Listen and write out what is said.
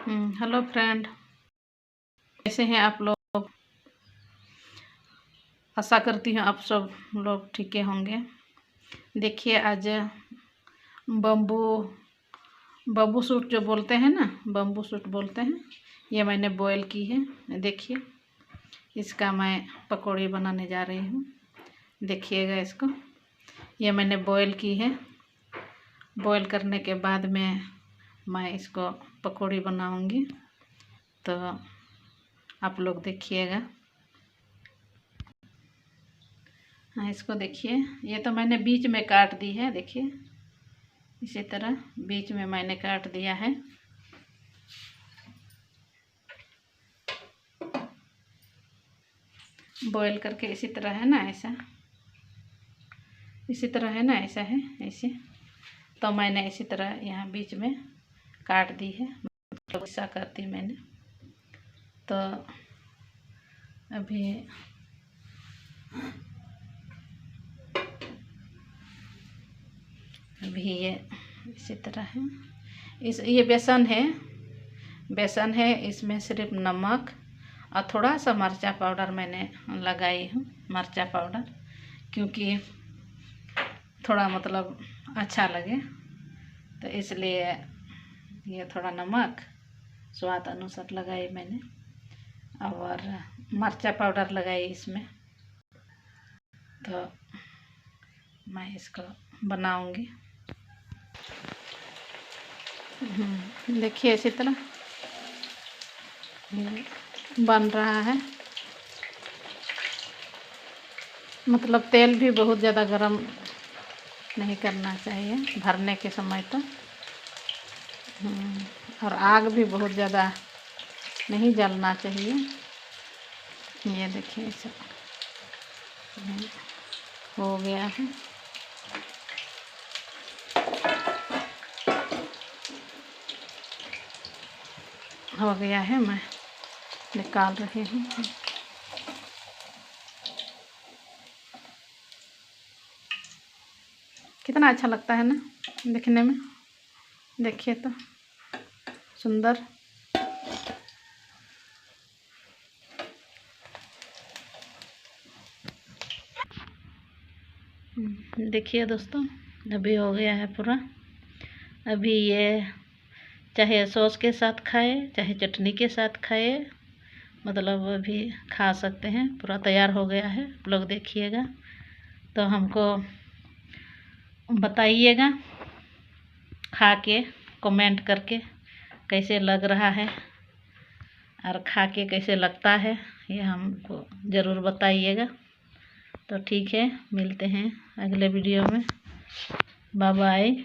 Hello friend, कैसे हैं आप लोग। आशा करती हूँ आप सब लोग ठीक ही होंगे। देखिए आज बम्बू बम्बू सूट जो बोलते हैं ना, बम्बू सूट बोलते हैं, ये मैंने बॉयल की है। देखिए इसका मैं पकौड़ी बनाने जा रही हूँ। देखिएगा इसको, ये मैंने बॉयल की है। बॉयल करने के बाद में मैं इसको पकौड़ी बनाऊंगी, तो आप लोग देखिएगा। हाँ, इसको देखिए, ये तो मैंने बीच में काट दी है। देखिए इसी तरह बीच में मैंने काट दिया है। बॉयल करके इसी तरह है ना, ऐसा इसी तरह है ना, ऐसा है ऐसे। तो मैंने इसी तरह यहाँ बीच में काट दी है, मतलब ऐसा करती मैंने। तो अभी ये इसी तरह है। ये बेसन है, इसमें सिर्फ नमक और थोड़ा सा मर्चा पाउडर मैंने लगाई हूँ, मर्चा पाउडर, क्योंकि थोड़ा मतलब अच्छा लगे, तो इसलिए ये थोड़ा नमक स्वाद अनुसार लगाई मैंने, और मर्चा पाउडर लगाई इसमें। तो मैं इसको बनाऊंगी। देखिए इसी तरह बन रहा है। मतलब तेल भी बहुत ज़्यादा गरम नहीं करना चाहिए भरने के समय तो। और आग भी बहुत ज़्यादा नहीं जलना चाहिए। ये देखिए इसे हो गया है। हो गया है, मैं निकाल रही हूँ। कितना अच्छा लगता है ना दिखने में। देखिए तो सुंदर। देखिए दोस्तों, अभी हो गया है पूरा। अभी ये चाहे सॉस के साथ खाए, चाहे चटनी के साथ खाए, मतलब अभी खा सकते हैं। पूरा तैयार हो गया है। आप लोग देखिएगा तो हमको बताइएगा खा के, कमेंट करके कैसे लग रहा है और खा के कैसे लगता है, ये हमको ज़रूर बताइएगा। तो ठीक है, मिलते हैं अगले वीडियो में। Bye bye.